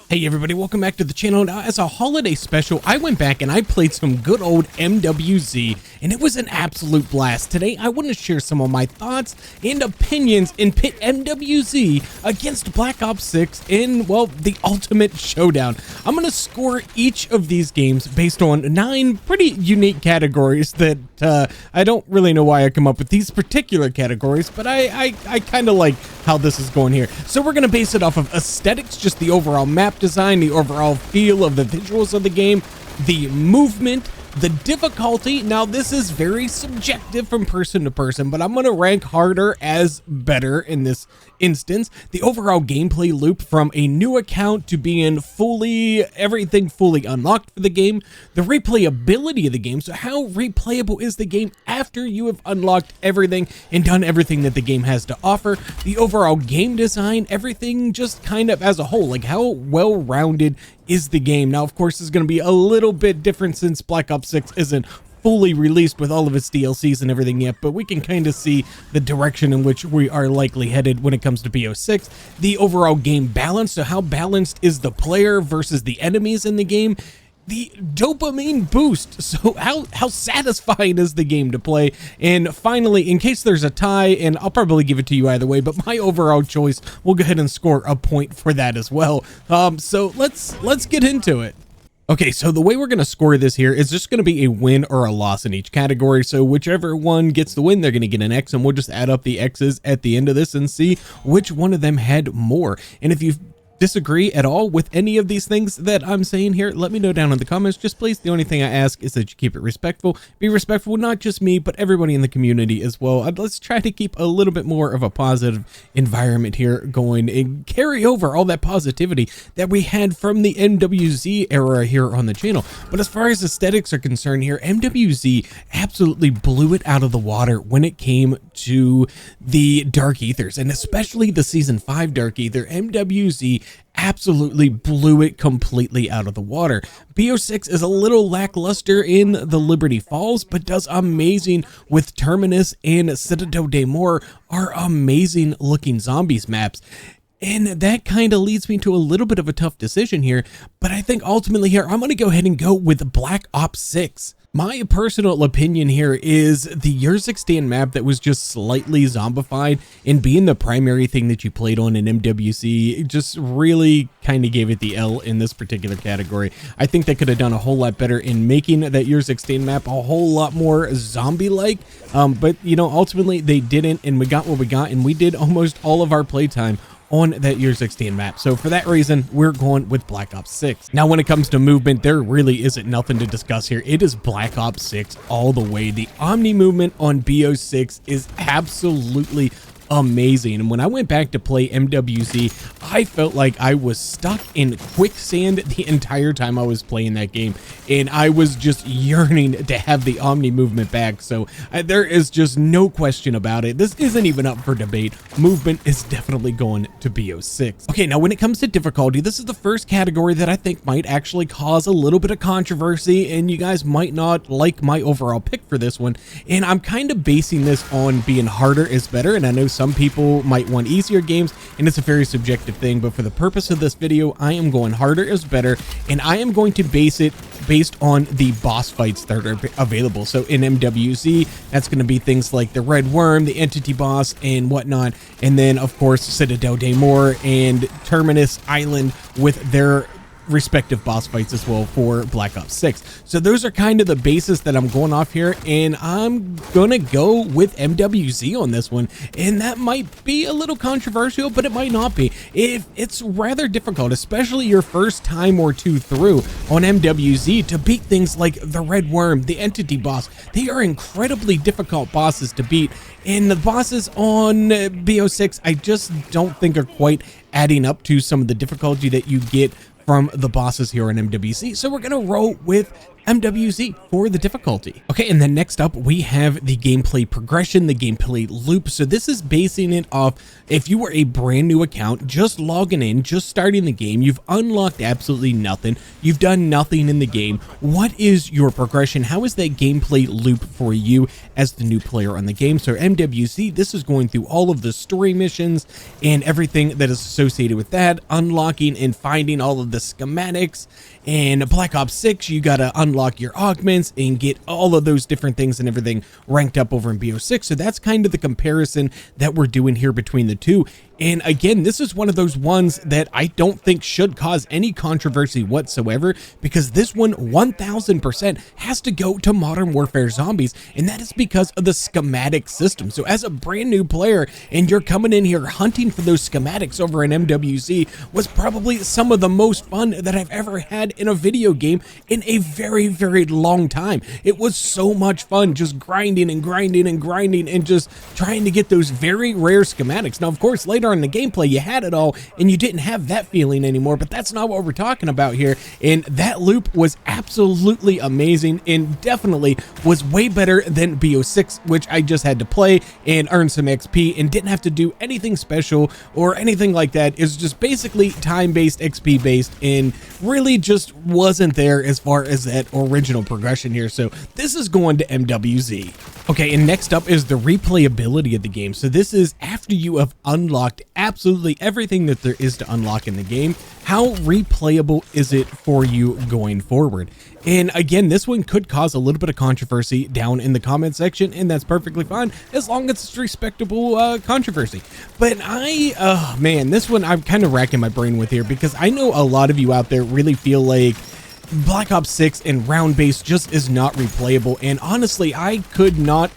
Hey everybody, welcome back to the channel. Now, as a holiday special, I went back and I played some good old MWZ, and it was an absolute blast. Today, I want to share some of my thoughts and opinions and pit MWZ against Black Ops 6 in, well, the ultimate showdown. I'm going to score each of these games based on 9 pretty unique categories that I don't really know why I come up with these particular categories, but I kind of like how this is going here. So we're going to base it off of aesthetics, just the overall map design, the overall feel of the visuals of the game, the movement, the difficulty. Now this is very subjective from person to person, but I'm going to rank harder as better in this instance. The overall gameplay loop from a new account to being everything fully unlocked for the game, the replayability of the game, so how replayable is the game after you have unlocked everything and done everything that the game has to offer, the overall game design, everything just kind of as a whole, like how well-rounded is the game. Now of course it's going to be a little bit different since Black Ops 6 isn't fully released with all of its DLCs and everything yet, but we can kind of see the direction in which we are likely headed when it comes to BO6. The overall game balance, so how balanced is the player versus the enemies in the game, the dopamine boost, so how satisfying is the game to play, and finally, in case there's a tie, and I'll probably give it to you either way, but my overall choice, we'll go ahead and score a point for that as well. So let's get into it. Okay, so the way we're going to score this here is just going to be a win or a loss in each category. So whichever one gets the win, they're going to get an X, and we'll just add up the X's at the end of this and see which one of them had more. And if you disagree at all with any of these things that I'm saying here, let me know down in the comments. Just please, the only thing I ask is that you keep it respectful. Be respectful, not just me, but everybody in the community as well. Let's try to keep a little bit more of a positive environment here going and carry over all that positivity that we had from the MWZ era here on the channel. But as far as aesthetics are concerned here, MWZ absolutely blew it out of the water when it came to the Dark Ethers, and especially the Season 5 Dark Ether. MWZ absolutely blew it completely out of the water. BO6 is a little lackluster in the Liberty Falls, but does amazing with Terminus, and Citadel de Mor are amazing looking zombies maps. And that kind of leads me to a little bit of a tough decision here, but I think ultimately here, I'm going to go ahead and go with Black Ops 6. My personal opinion here is the Urzikstan map that was just slightly zombified, and being the primary thing that you played on in MWC just really kind of gave it the L in this particular category. I think they could have done a whole lot better in making that Urzikstan map a whole lot more zombie-like, but you know, ultimately they didn't, and we got what we got, and we did almost all of our playtime on that Urzikstan map. So for that reason, we're going with Black Ops 6. Now, when it comes to movement, there really isn't nothing to discuss here. It is Black Ops 6 all the way. The Omni movement on BO6 is absolutely amazing. And when I went back to play MWZ, I felt like I was stuck in quicksand the entire time I was playing that game, and I was just yearning to have the Omni movement back. So there is just no question about it. This isn't even up for debate. Movement is definitely going to BO6. Okay, now when it comes to difficulty, this is the first category that I think might actually cause a little bit of controversy, and you guys might not like my overall pick for this one. And I'm kind of basing this on being harder is better, and I know some people might want easier games, and it's a very subjective thing, but for the purpose of this video, I am going harder is better, and I am going to base it based on the boss fights that are available. So in MWZ, that's going to be things like the Red Worm, the Entity Boss, and whatnot, and then of course Citadel de Mor and Terminus Island with their respective boss fights as well for Black Ops 6. So those are kind of the basis that I'm going off here, and I'm gonna go with MWZ on this one, and that might be a little controversial, but it might not be. If it's rather difficult, especially your first time or two through on MWZ, to beat things like the Red Worm, the Entity Boss. They are incredibly difficult bosses to beat, and the bosses on BO6 I just don't think are quite adding up to some of the difficulty that you get from the bosses here in MWZ. So we're going to roll with MWZ for the difficulty. Okay, and then next up we have the gameplay progression, the gameplay loop. So this is basing it off if you were a brand new account, just logging in, just starting the game, you've unlocked absolutely nothing, you've done nothing in the game. What is your progression? How is that gameplay loop for you as the new player on the game? So MWZ, this is going through all of the story missions and everything that is associated with that, unlocking and finding all of the schematics. And Black Ops 6, you gotta unlock your augments and get all of those different things and everything ranked up over in BO6. So that's kind of the comparison that we're doing here between the two. And again, this is one of those ones that I don't think should cause any controversy whatsoever, because this one 1000% has to go to Modern Warfare Zombies, and that is because of the schematic system. So as a brand new player and you're coming in here hunting for those schematics over in MWZ was probably some of the most fun that I've ever had in a video game in a very, very long time. It was so much fun just grinding and grinding and grinding and just trying to get those very rare schematics. Now, of course, later in the gameplay, you had it all and you didn't have that feeling anymore, but that's not what we're talking about here. And that loop was absolutely amazing and definitely was way better than BO6, which I just had to play and earn some XP and didn't have to do anything special or anything like that. It's just basically time-based, XP-based, and really just wasn't there as far as that original progression here. So this is going to MWZ. Okay, and next up is the replayability of the game. So this is after you have unlocked absolutely everything that there is to unlock in the game. How replayable is it for you going forward? And again, this one could cause a little bit of controversy down in the comment section, and that's perfectly fine as long as it's respectable controversy. But man, this one I'm kind of racking my brain with here, because I know a lot of you out there really feel like Black Ops 6 and round-based just is not replayable, and honestly, I could not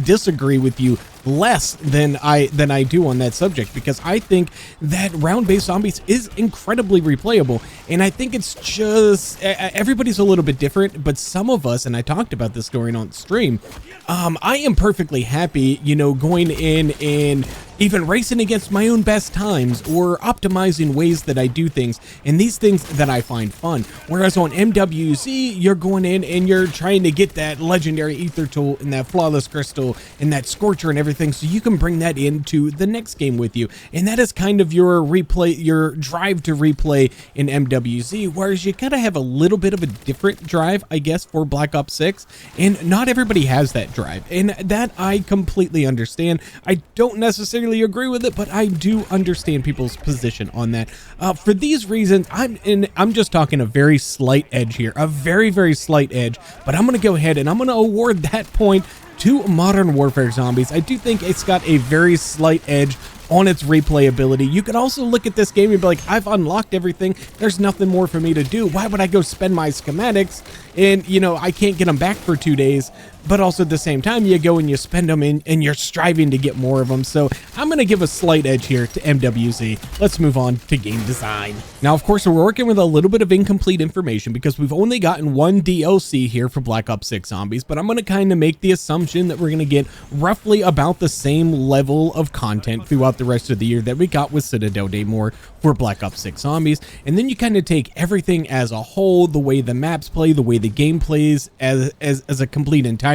disagree with you less than I do on that subject, because I think that round-based zombies is incredibly replayable, and I think it's just everybody's a little bit different. But some of us, and I talked about this during on stream, I am perfectly happy, you know, going in and even racing against my own best times or optimizing ways that I do things and these things that I find fun. Whereas on MWZ, you're going in and you're trying to get that legendary ether tool and that flawless crystal and that scorcher and everything, so you can bring that into the next game with you. And that is kind of your replay, your drive to replay in MWZ, whereas you kind of have a little bit of a different drive, I guess, for Black Ops 6. And not everybody has that drive, and that I completely understand. I don't necessarily agree with it, but I do understand people's position on that. For these reasons, I'm just talking a very slight edge here, a very, very slight edge, but I'm going to go ahead and I'm going to award that point to Modern Warfare Zombies. I do think it's got a very slight edge on its replayability. You could also look at this game and be like, I've unlocked everything, there's nothing more for me to do. Why would I go spend my schematics and, you know, I can't get them back for 2 days? But also at the same time, you go and you spend them and you're striving to get more of them. So I'm going to give a slight edge here to MWZ. Let's move on to game design. Now, of course, we're working with a little bit of incomplete information because we've only gotten one DLC here for Black Ops 6 Zombies, but I'm going to kind of make the assumption that we're going to get roughly about the same level of content throughout the rest of the year that we got with Citadel Day more for Black Ops 6 Zombies. And then you kind of take everything as a whole, the way the maps play, the way the game plays as a complete entirety,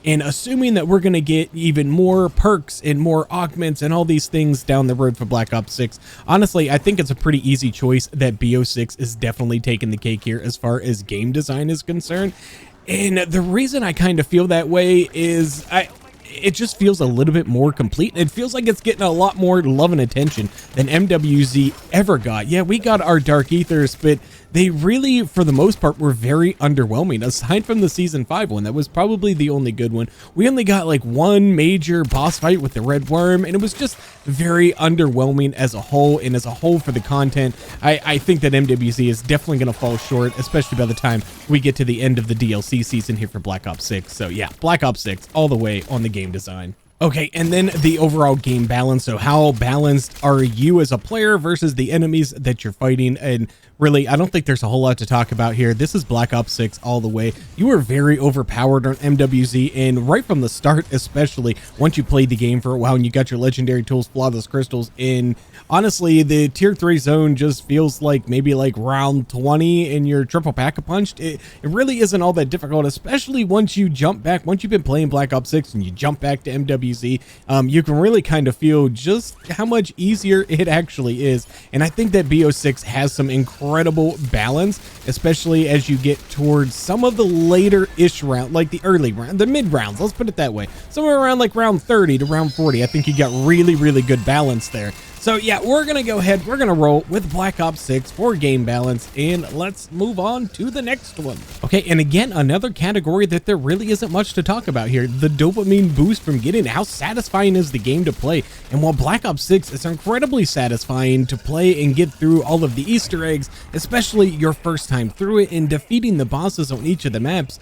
and assuming that we're going to get even more perks and more augments and all these things down the road for Black Ops 6. Honestly, I think it's a pretty easy choice that BO6 is definitely taking the cake here as far as game design is concerned. And the reason I kind of feel that way is it just feels a little bit more complete. It feels like it's getting a lot more love and attention than MWZ ever got. Yeah, we got our Dark Ethers, but they really, for the most part, were very underwhelming. Aside from the Season 5 one, that was probably the only good one. We only got like one major boss fight with the Red Worm, and it was just very underwhelming as a whole. And as a whole for the content, I think that MWZ is definitely going to fall short, especially by the time we get to the end of the DLC season here for Black Ops 6. So yeah, Black Ops 6 all the way on the game design. Okay, and then the overall game balance. So how balanced are you as a player versus the enemies that you're fighting? And really, I don't think there's a whole lot to talk about here. This is Black Ops 6 all the way. You were very overpowered on MWZ, and right from the start, especially once you played the game for a while and you got your legendary tools, flawless crystals in. Honestly, the tier 3 zone just feels like maybe like round 20 in your triple pack-a-punched. It really isn't all that difficult, especially once you jump back. Once you've been playing Black Ops 6 and you jump back to MWZ, you can really kind of feel just how much easier it actually is. And I think that BO6 has some incredible balance, especially as you get towards some of the later-ish round, like the early round, the mid rounds, let's put it that way. Somewhere around like round 30 to round 40, I think you got really, really good balance there. So yeah, we're going to go ahead, we're going to roll with Black Ops 6 for game balance, and let's move on to the next one. Okay, and again, another category that there really isn't much to talk about here, the dopamine boost from getting. How satisfying is the game to play? And while Black Ops 6 is incredibly satisfying to play and get through all of the Easter eggs, especially your first time through it and defeating the bosses on each of the maps,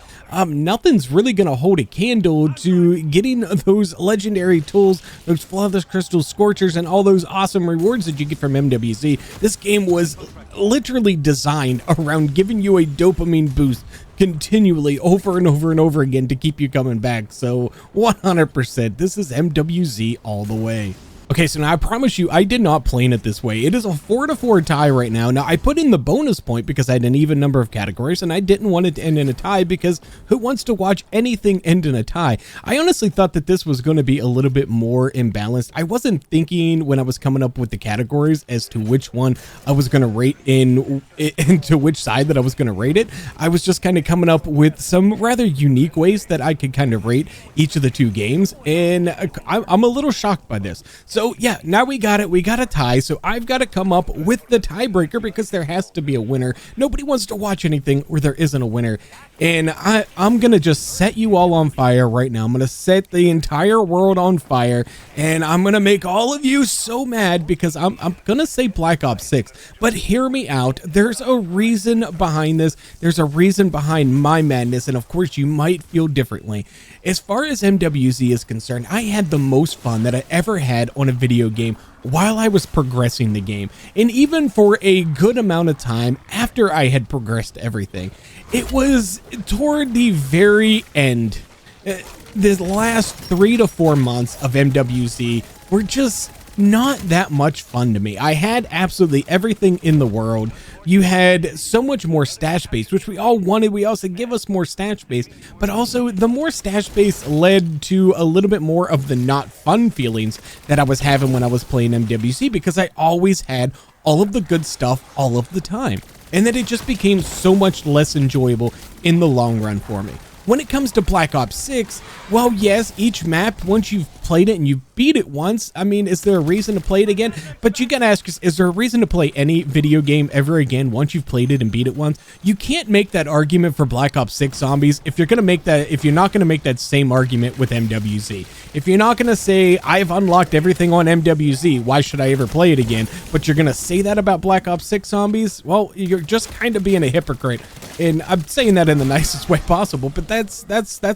nothing's really going to hold a candle to getting those legendary tools, those flawless crystals, scorchers, and all those awesome rewards that you get from MWZ. This game was literally designed around giving you a dopamine boost continually over and over and over again to keep you coming back. So 100%, this is MWZ all the way. Okay, so now I promise you, I did not plan it this way. It is a 4-4 tie right now. Now, I put in the bonus point because I had an even number of categories, and I didn't want it to end in a tie because who wants to watch anything end in a tie? I honestly thought that this was going to be a little bit more imbalanced. I wasn't thinking when I was coming up with the categories as to which one I was going to rate into which side that I was going to rate it. I was just kind of coming up with some rather unique ways that I could kind of rate each of the two games, and I'm a little shocked by this. So yeah, now we got it. We got a tie. So I've got to come up with the tiebreaker because there has to be a winner. Nobody wants to watch anything where there isn't a winner. And I'm going to just set you all on fire right now. I'm going to set the entire world on fire. And I'm going to make all of you so mad because I'm going to say Black Ops 6. But hear me out. There's a reason behind this. There's a reason behind my madness. And of course, you might feel differently. As far as MWZ is concerned, I had the most fun that I ever had on a video game while I was progressing the game, and even for a good amount of time after I had progressed everything. It was toward the very end. The last 3 to 4 months of MWZ were just not that much fun to me. I had absolutely everything in the world. You had so much more stash space, which we all wanted. We also give us more stash space, but also the more stash space led to a little bit more of the not fun feelings that I was having when I was playing MWC, because I always had all of the good stuff all of the time, and that it just became so much less enjoyable in the long run for me. When it comes to Black Ops 6, well, yes, each map, once you've played it and you beat it once, I mean, is there a reason to play it again? But you gotta ask, is there a reason to play any video game ever again once you've played it and beat it once? You can't make that argument for Black Ops 6 Zombies if you're gonna make that, if you're not gonna make that same argument with MWZ. If you're not gonna say, I've unlocked everything on MWZ, why should I ever play it again? But you're gonna say that about Black Ops 6 Zombies? Well, you're just kind of being a hypocrite. And I'm saying that in the nicest way possible, but that's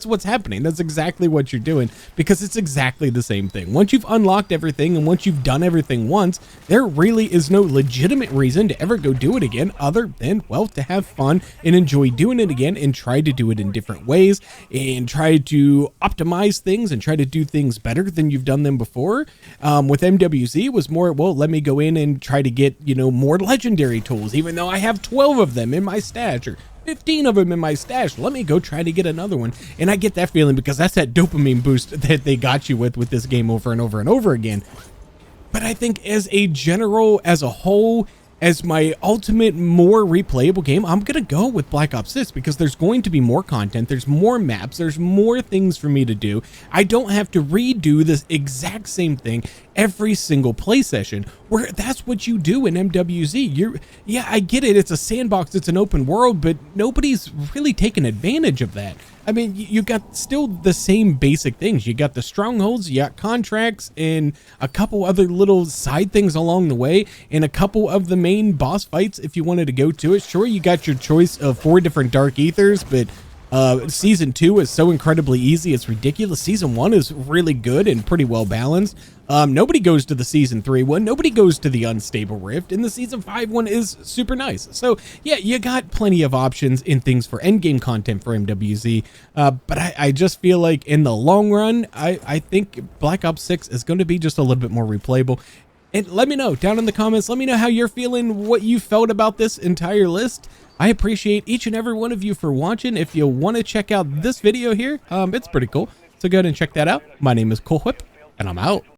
what's happening. That's exactly what you're doing, because it's exactly the same thing. Once you've unlocked everything and once you've done everything once, there really is no legitimate reason to ever go do it again other than, well, to have fun and enjoy doing it again and try to do it in different ways and try to optimize things and try to do things better than you've done them before. With MWZ, it was more, well, let me go in and try to get, you know, more legendary tools, even though I have 12 of them in my stash, or 15 of them in my stash. Let me go try to get another one. And I get that feeling because that's that dopamine boost that they got you with this game over and over and over again. But I think as a general, as a whole, as my ultimate more replayable game, I'm gonna go with Black Ops 6 because there's going to be more content, there's more maps, there's more things for me to do. I don't have to redo this exact same thing every single play session, where that's what you do in MWZ. Yeah, I get it, it's a sandbox, it's an open world, but nobody's really taken advantage of that. I mean, you got still the same basic things. You got the strongholds, you got contracts, and a couple other little side things along the way, and a couple of the main boss fights if you wanted to go to it. Sure, you got your choice of 4 different Dark Ethers, but Season 2 is so incredibly easy, it's ridiculous. Season 1 is really good and pretty well balanced. Nobody goes to the Season 3 one, nobody goes to the Unstable Rift, and the Season 5 one is super nice. So yeah, you got plenty of options in things for endgame content for MWZ, but I just feel like in the long run, I think Black Ops 6 is going to be just a little bit more replayable. And let me know down in the comments, let me know how you're feeling, what you felt about this entire list. I appreciate each and every one of you for watching. If you want to check out this video here, it's pretty cool. So go ahead and check that out. My name is Cool Whip, and I'm out.